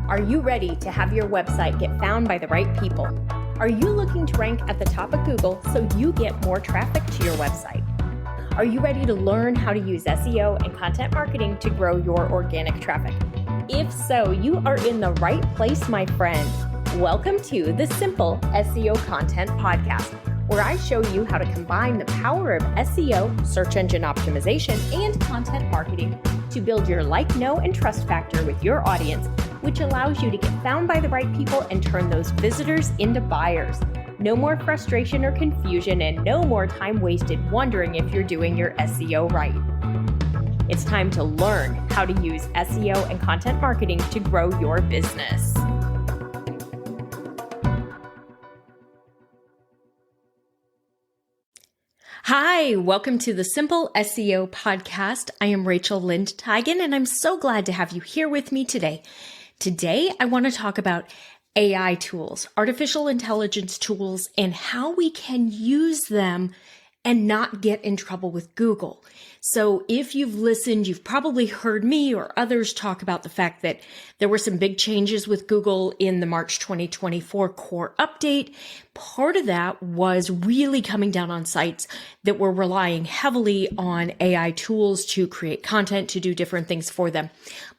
Are you ready to have your website get found by the right people? Are you looking to rank at the top of Google so you get more traffic to your website? Are you ready to learn how to use SEO and content marketing to grow your organic traffic? If so, you are in the right place, my friend. Welcome to the Simple SEO Content Podcast, where I show you how to combine the power of SEO, search engine optimization, and content marketing to build your like, know, and trust factor with your audience, which allows you to get found by the right people and turn those visitors into buyers. No more frustration or confusion, and no more time wasted wondering if you're doing your SEO right. It's time to learn how to use SEO and content marketing to grow your business. Hi, welcome to the Simple SEO Podcast. I am Rachel Lind-Teigen, and I'm so glad to have you here with me today. Today, I want to talk about AI tools, artificial intelligence tools, and how we can use them and not get in trouble with Google. So if you've listened, you've probably heard me or others talk about the fact that there were some big changes with Google in the March 2024 core update. Part of that was really coming down on sites that were relying heavily on AI tools to create content, to do different things for them.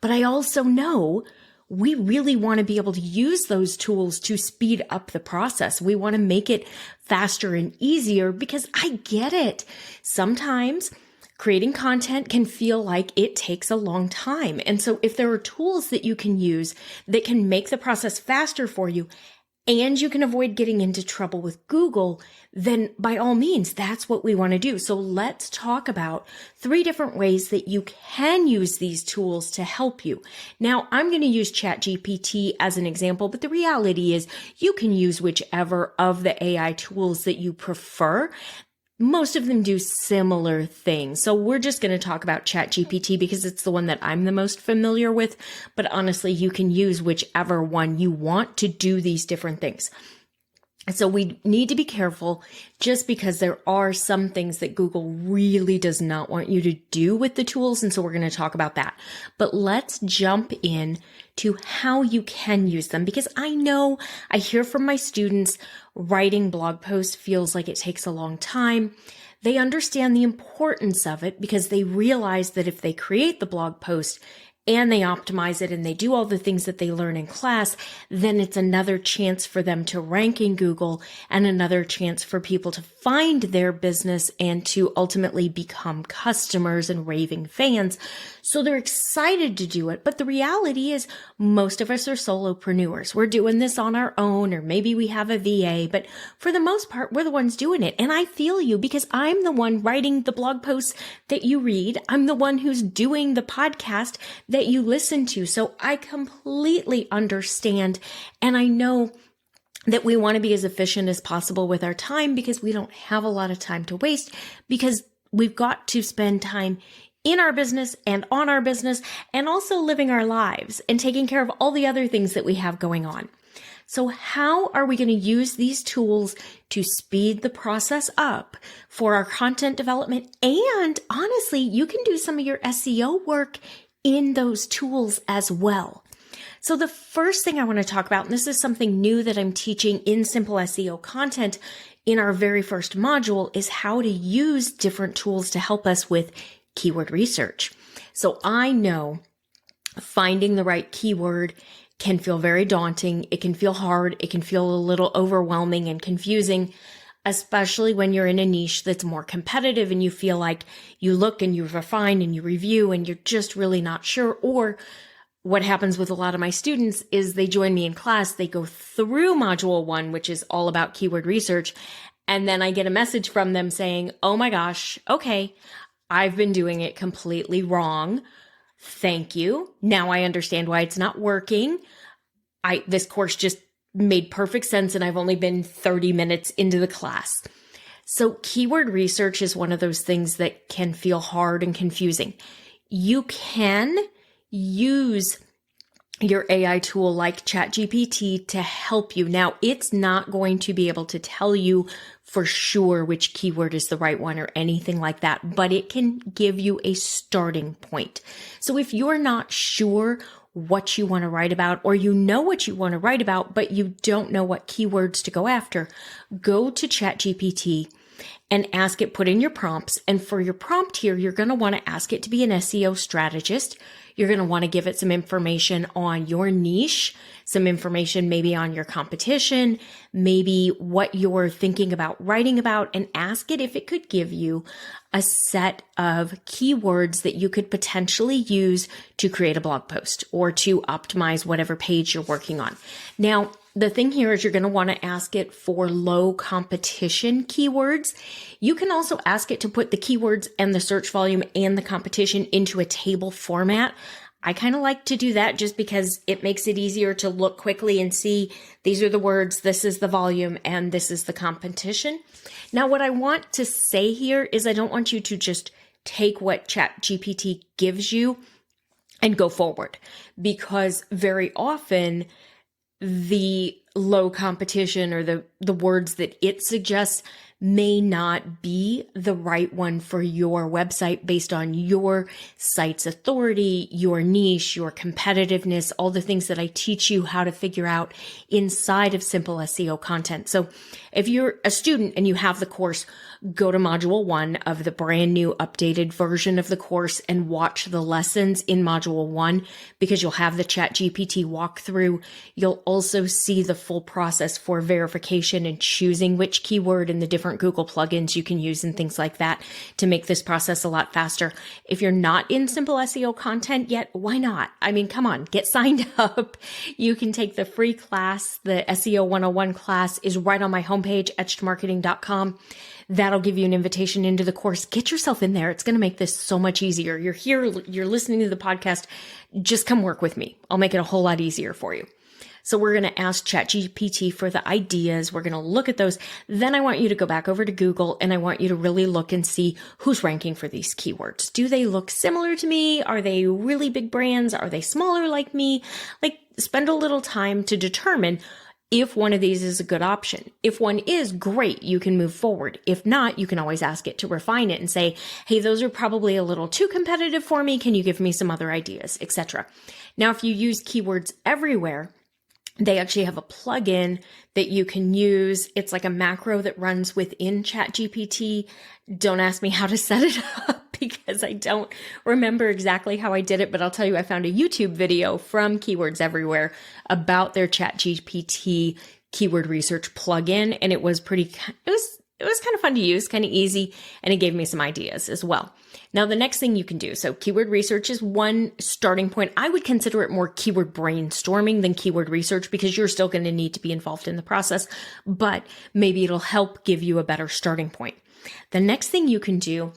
But I also know we really want to be able to use those tools to speed up the process. We want to make it faster and easier because I get it. Sometimes creating content can feel like it takes a long time. And so if there are tools that you can use that can make the process faster for you, and you can avoid getting into trouble with Google, then by all means, that's what we want to do. So let's talk about 3 different ways that you can use these tools to help you. Now, I'm going to use ChatGPT as an example, but the reality is you can use whichever of the AI tools that you prefer. Most of them do similar things. So we're just going to talk about ChatGPT because it's the one that I'm the most familiar with. But honestly, you can use whichever one you want to do these different things. So we need to be careful just because there are some things that Google really does not want you to do with the tools. And so we're going to talk about that. But let's jump in to how you can use them, because I know I hear from my students writing blog posts feels like it takes a long time. They understand the importance of it because they realize that if they create the blog post and they optimize it and they do all the things that they learn in class, then it's another chance for them to rank in Google and another chance for people to find their business and to ultimately become customers and raving fans. So they're excited to do it. But the reality is most of us are solopreneurs. We're doing this on our own, or maybe we have a VA, but for the most part, we're the ones doing it. And I feel you because I'm the one writing the blog posts that you read. I'm the one who's doing the podcast that you listen to. So I completely understand. And I know that we want to be as efficient as possible with our time because we don't have a lot of time to waste, because we've got to spend time in our business and on our business and also living our lives and taking care of all the other things that we have going on. So how are we going to use these tools to speed the process up for our content development? And honestly, you can do some of your SEO work in those tools as well. So the first thing I want to talk about, and this is something new that I'm teaching in Simple SEO Content in our very first module, is how to use different tools to help us with keyword research. So I know finding the right keyword can feel very daunting. It can feel hard. It can feel a little overwhelming and confusing, especially when you're in a niche that's more competitive and you feel like you look and you refine and you review and you're just really not sure. Or what happens with a lot of my students is they join me in class, they go through module 1, which is all about keyword research. And then I get a message from them saying, oh my gosh, okay, I've been doing it completely wrong. Thank you. Now I understand why it's not working. This course just made perfect sense and I've only been 30 minutes into the class. So keyword research is one of those things that can feel hard and confusing. You can use your AI tool like ChatGPT to help you. Now, it's not going to be able to tell you for sure which keyword is the right one or anything like that, but it can give you a starting point. So if you're not sure what you want to write about, or you know what you want to write about, but you don't know what keywords to go after, go to ChatGPT and ask it, put in your prompts. And for your prompt here, you're going to want to ask it to be an SEO strategist. You're going to want to give it some information on your niche, some information maybe on your competition, maybe what you're thinking about writing about, and ask it if it could give you a set of keywords that you could potentially use to create a blog post or to optimize whatever page you're working on. Now, the thing here is you're going to want to ask it for low competition keywords. You can also ask it to put the keywords and the search volume and the competition into a table format. I kind of like to do that just because it makes it easier to look quickly and see these are the words, this is the volume, and this is the competition. Now, what I want to say here is I don't want you to just take what ChatGPT gives you and go forward, because very often the low competition or the words that it suggests may not be the right one for your website based on your site's authority, your niche, your competitiveness, all the things that I teach you how to figure out inside of Simple SEO content. So if you're a student and you have the course, go to Module 1 of the brand new updated version of the course and watch the lessons in Module 1, because you'll have the ChatGPT walkthrough. You'll also see the full process for verification and choosing which keyword and the different Google plugins you can use and things like that to make this process a lot faster. If you're not in Simple SEO content yet, why not? I mean, come on, get signed up. You can take the free class. The SEO 101 class is right on my homepage, etchedmarketing.com. That'll give you an invitation into the course. Get yourself in there. It's going to make this so much easier. You're here, you're listening to the podcast. Just come work with me. I'll make it a whole lot easier for you. So we're going to ask ChatGPT for the ideas. We're going to look at those. Then I want you to go back over to Google and I want you to really look and see who's ranking for these keywords. Do they look similar to me? Are they really big brands? Are they smaller like me? Like, spend a little time to determine if one of these is a good option. If one is, great, you can move forward. If not, you can always ask it to refine it and say, hey, those are probably a little too competitive for me. Can you give me some other ideas, etc. Now, if you use Keywords Everywhere, they actually have a plugin that you can use. It's like a macro that runs within ChatGPT. Don't ask me how to set it up because I don't remember exactly how I did it, but I'll tell you, I found a YouTube video from Keywords Everywhere about their ChatGPT keyword research plugin, and it was kind of fun to use, kind of easy, and it gave me some ideas as well. Now, the next thing you can do, so keyword research is one starting point. I would consider it more keyword brainstorming than keyword research because you're still going to need to be involved in the process, but maybe it'll help give you a better starting point. The next thing you can do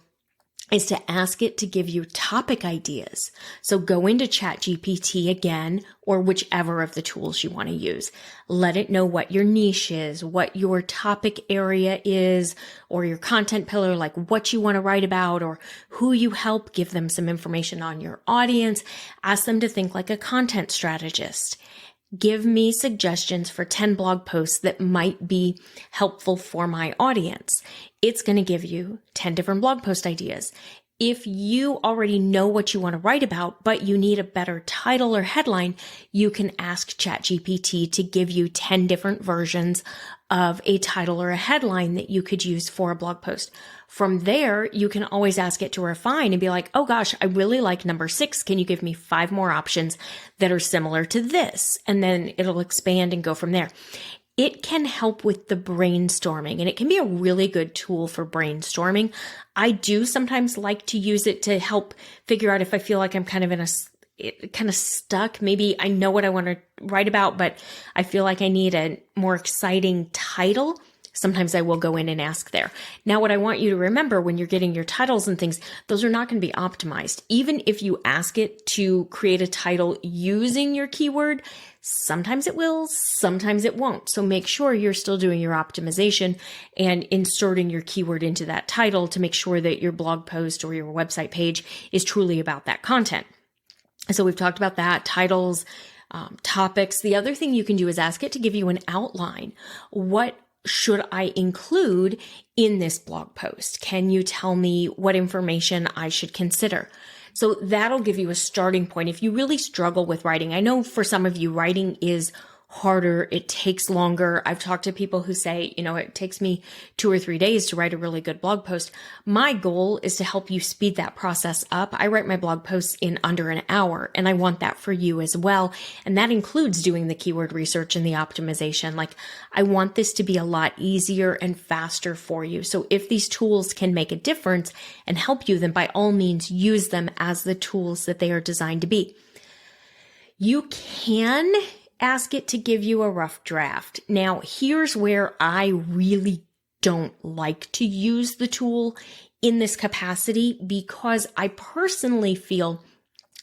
is to ask it to give you topic ideas. So go into ChatGPT again, or whichever of the tools you want to use. Let it know what your niche is, what your topic area is, or your content pillar, like what you want to write about or who you help. Give them some information on your audience. Ask them to think like a content strategist. Give me suggestions for 10 blog posts that might be helpful for my audience. It's going to give you 10 different blog post ideas. If you already know what you want to write about, but you need a better title or headline, you can ask ChatGPT to give you 10 different versions of a title or a headline that you could use for a blog post. From there, you can always ask it to refine and be like, oh gosh, I really like number 6. Can you give me 5 more options that are similar to this? And then it'll expand and go from there. It can help with the brainstorming, and it can be a really good tool for brainstorming. I do sometimes like to use it to help figure out if I feel like I'm kind of stuck. Maybe I know what I want to write about, but I feel like I need a more exciting title. Sometimes I will go in and ask there. Now, what I want you to remember when you're getting your titles and things, those are not going to be optimized. Even if you ask it to create a title using your keyword, sometimes it will, sometimes it won't. So make sure you're still doing your optimization and inserting your keyword into that title to make sure that your blog post or your website page is truly about that content. So we've talked about that, titles, topics. The other thing you can do is ask it to give you an outline. What should I include in this blog post? Can you tell me what information I should consider? So that'll give you a starting point. If you really struggle with writing, I know for some of you, writing is harder. It takes longer. I've talked to people who say, it takes me 2 or 3 days to write a really good blog post. My goal is to help you speed that process up. I write my blog posts in under an hour, and I want that for you as well. And that includes doing the keyword research and the optimization. Like, I want this to be a lot easier and faster for you. So if these tools can make a difference and help you, then by all means use them as the tools that they are designed to be. You can ask it to give you a rough draft. Now, here's where I really don't like to use the tool in this capacity, because I personally feel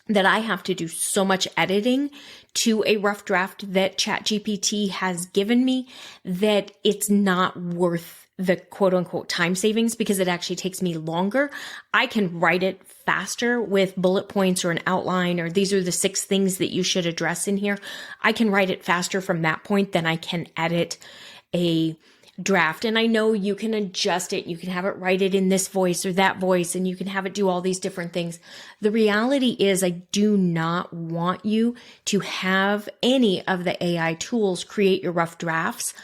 that I have to do so much editing to a rough draft that ChatGPT has given me that it's not worth the quote unquote time savings, because it actually takes me longer. I can write it faster with bullet points or an outline, or these are the 6 things that you should address in here. I can write it faster from that point than I can edit a draft. And I know you can adjust it. You can have it write it in this voice or that voice, and you can have it do all these different things. The reality is, I do not want you to have any of the AI tools create your rough drafts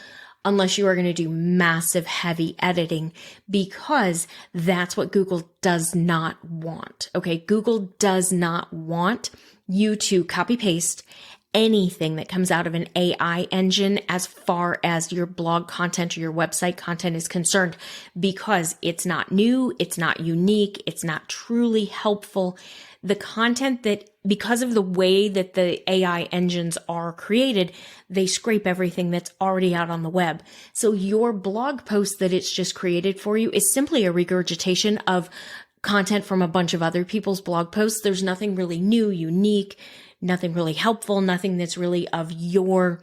unless you are going to do massive heavy editing, because that's what Google does not want. Okay. Google does not want you to copy paste anything that comes out of an AI engine as far as your blog content or your website content is concerned, because it's not new, it's not unique, it's not truly helpful. The content that, because of the way that the AI engines are created, they scrape everything that's already out on the web. So your blog post that it's just created for you is simply a regurgitation of content from a bunch of other people's blog posts. There's nothing really new, unique, nothing really helpful, nothing that's really of your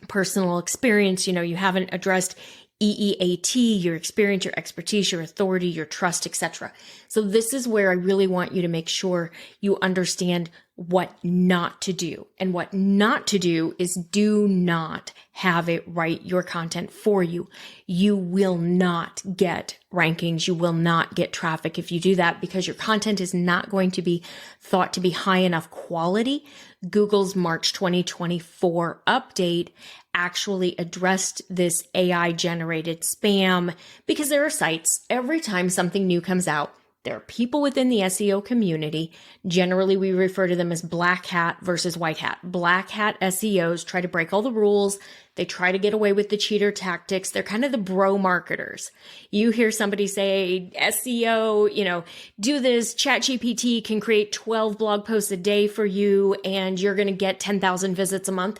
personal experience. You haven't addressed EEAT, your experience, your expertise, your authority, your trust, etc. So this is where I really want you to make sure you understand what not to do. And what not to do is do not have it write your content for you. You will not get rankings. You will not get traffic if you do that, because your content is not going to be thought to be high enough quality. Google's March 2024 update actually addressed this AI generated spam, because there are sites, every time something new comes out, there are people within the SEO community. Generally, we refer to them as black hat versus white hat. Black hat SEOs try to break all the rules. They try to get away with the cheater tactics. They're kind of the bro marketers. You hear somebody say, SEO, do this, ChatGPT can create 12 blog posts a day for you, and you're going to get 10,000 visits a month.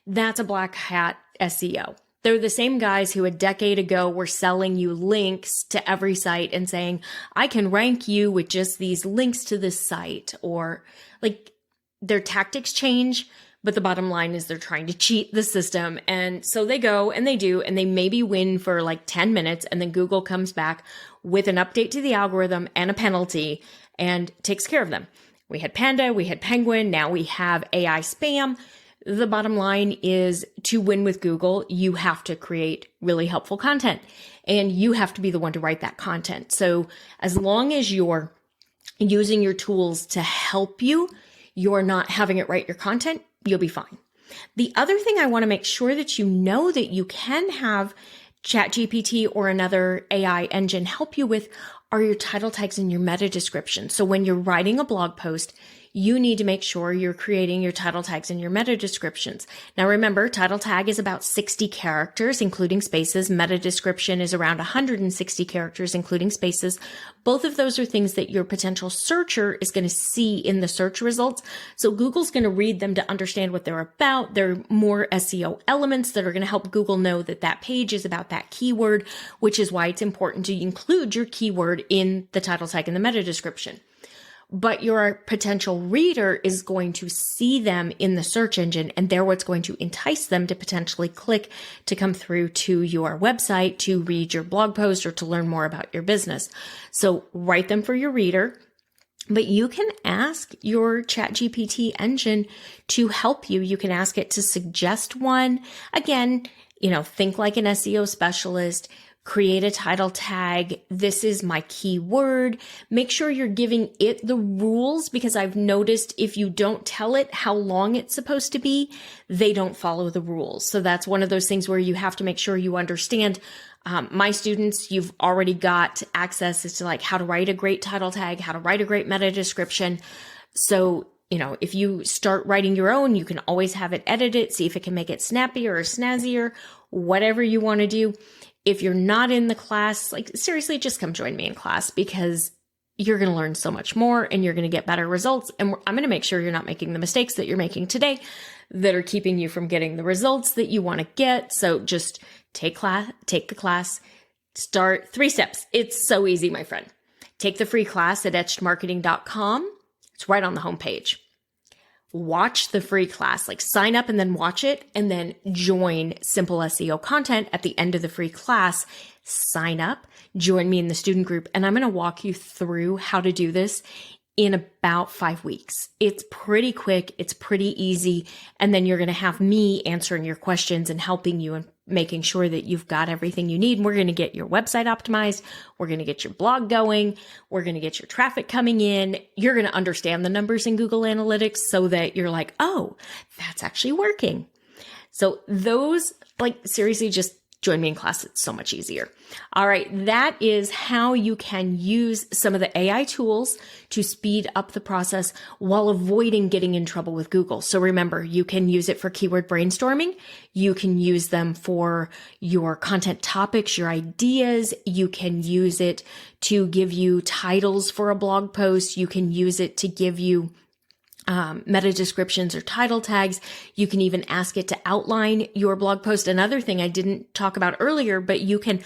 That's a black hat SEO. They're the same guys who a decade ago were selling you links to every site and saying, I can rank you with just these links to this site. Or their tactics change, but the bottom line is they're trying to cheat the system. And so they go and they do, and they maybe win for 10 minutes. And then Google comes back with an update to the algorithm and a penalty and takes care of them. We had Panda, we had Penguin, now we have AI spam. The bottom line is, to win with Google, you have to create really helpful content, and you have to be the one to write that content. So as long as you're using your tools to help you, you're not having it write your content, you'll be fine. The other thing I want to make sure that you know that you can have ChatGPT or another AI engine help you with are your title tags and your meta description. So when you're writing a blog post, you need to make sure you're creating your title tags and your meta descriptions. Now remember, title tag is about 60 characters, including spaces. Meta description is around 160 characters, including spaces. Both of those are things that your potential searcher is going to see in the search results. So Google's going to read them to understand what they're about. They're more SEO elements that are going to help Google know that that page is about that keyword, which is why it's important to include your keyword in the title tag and the meta description. But your potential reader is going to see them in the search engine, and they're what's going to entice them to potentially click to come through to your website to read your blog post or to learn more about your business. So write them for your reader, but you can ask your ChatGPT engine to help you. You can ask it to suggest one. Again, think like an SEO specialist. create a title tag. This is my keyword. Make sure you're giving it the rules, because I've noticed if you don't tell it how long it's supposed to be, they don't follow the rules. So that's one of those things where you have to make sure you understand. My students, you've already got access to like how to write a great title tag, how to write a great meta description. So, if you start writing your own, you can always have it edited, see if it can make it snappier or snazzier, whatever you want to do. If you're not in the class, like seriously, just come join me in class, because you're going to learn so much more and you're going to get better results. And I'm going to make sure you're not making the mistakes that you're making today that are keeping you from getting the results that you want to get. So just take the class, start 3 steps. It's so easy, my friend. Take the free class at etchedmarketing.com. It's right on the homepage. Watch the free class, like sign up and then watch it, and then join Simple SEO Content at the end of the free class. Sign up, join me in the student group, and I'm going to walk you through how to do this in about 5 weeks. It's pretty quick. It's pretty easy. And then you're going to have me answering your questions and helping you and making sure that you've got everything you need. And we're going to get your website optimized. We're going to get your blog going. We're going to get your traffic coming in. You're going to understand the numbers in Google Analytics so that you're like, oh, that's actually working. So those, seriously, just join me in class. It's so much easier. All right. That is how you can use some of the AI tools to speed up the process while avoiding getting in trouble with Google. So remember, you can use it for keyword brainstorming. You can use them for your content topics, your ideas. You can use it to give you titles for a blog post. You can use it to give you meta descriptions or title tags. You can even ask it to outline your blog post. Another thing I didn't talk about earlier, but you can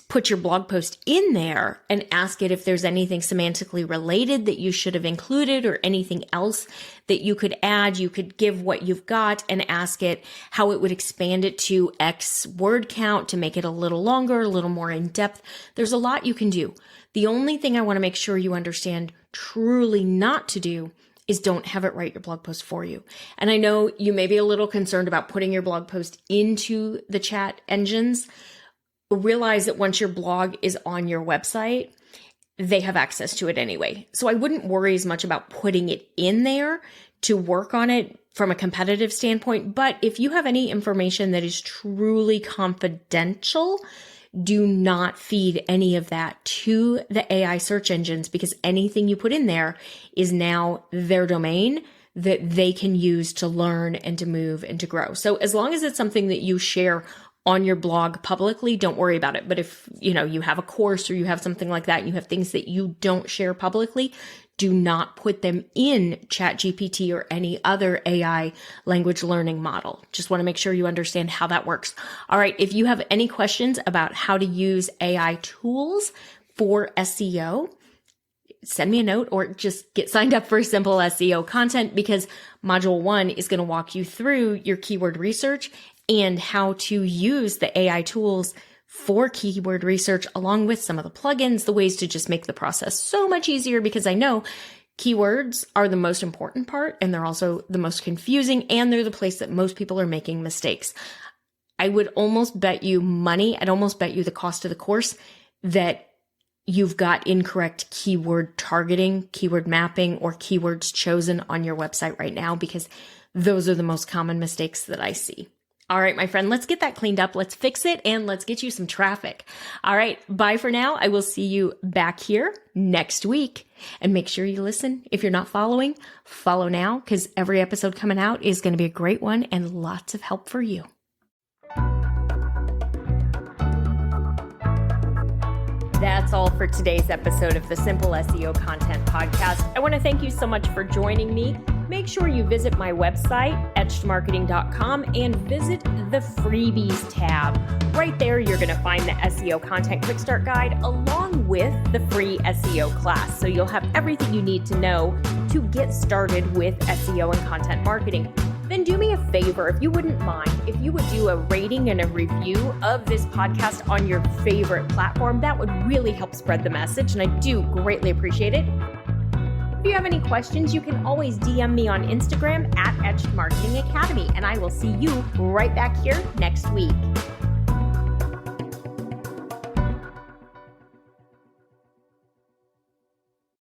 put your blog post in there and ask it if there's anything semantically related that you should have included or anything else that you could add. You could give what you've got and ask it how it would expand it to X word count to make it a little longer, a little more in depth. There's a lot you can do. The only thing I want to make sure you understand truly not to do is don't have it write your blog post for you. And I know you may be a little concerned about putting your blog post into the chat engines. Realize that once your blog is on your website, they have access to it anyway. So I wouldn't worry as much about putting it in there to work on it from a competitive standpoint. But if you have any information that is truly confidential, do not feed any of that to the AI search engines, because anything you put in there is now their domain that they can use to learn and to move and to grow. So as long as it's something that you share on your blog publicly, don't worry about it. But if you have a course or you have something like that, and you have things that you don't share publicly, do not put them in ChatGPT or any other AI language learning model. Just want to make sure you understand how that works. All right. If you have any questions about how to use AI tools for SEO, send me a note or just get signed up for Simple SEO Content, because Module 1 is going to walk you through your keyword research and how to use the AI tools for keyword research, along with some of the plugins, the ways to just make the process so much easier, because I know keywords are the most important part and they're also the most confusing, and they're the place that most people are making mistakes. I would almost bet you money, I'd almost bet you the cost of the course, that you've got incorrect keyword targeting, keyword mapping, or keywords chosen on your website right now, because those are the most common mistakes that I see. All right, my friend, let's get that cleaned up. Let's fix it and let's get you some traffic. All right, bye for now. I will see you back here next week. And make sure you listen. If you're not following, follow now, because every episode coming out is going to be a great one and lots of help for you. That's all for today's episode of the Simple SEO Content Podcast. I want to thank you so much for joining me. Make sure you visit my website, etchedmarketing.com, and visit the freebies tab. Right there, you're going to find the SEO Content Quick Start Guide along with the free SEO class. So you'll have everything you need to know to get started with SEO and content marketing. Then do me a favor, if you wouldn't mind, if you would do a rating and a review of this podcast on your favorite platform. That would really help spread the message, and I do greatly appreciate it. If you have any questions, you can always DM me on Instagram at Etched Marketing Academy, and I will see you right back here next week.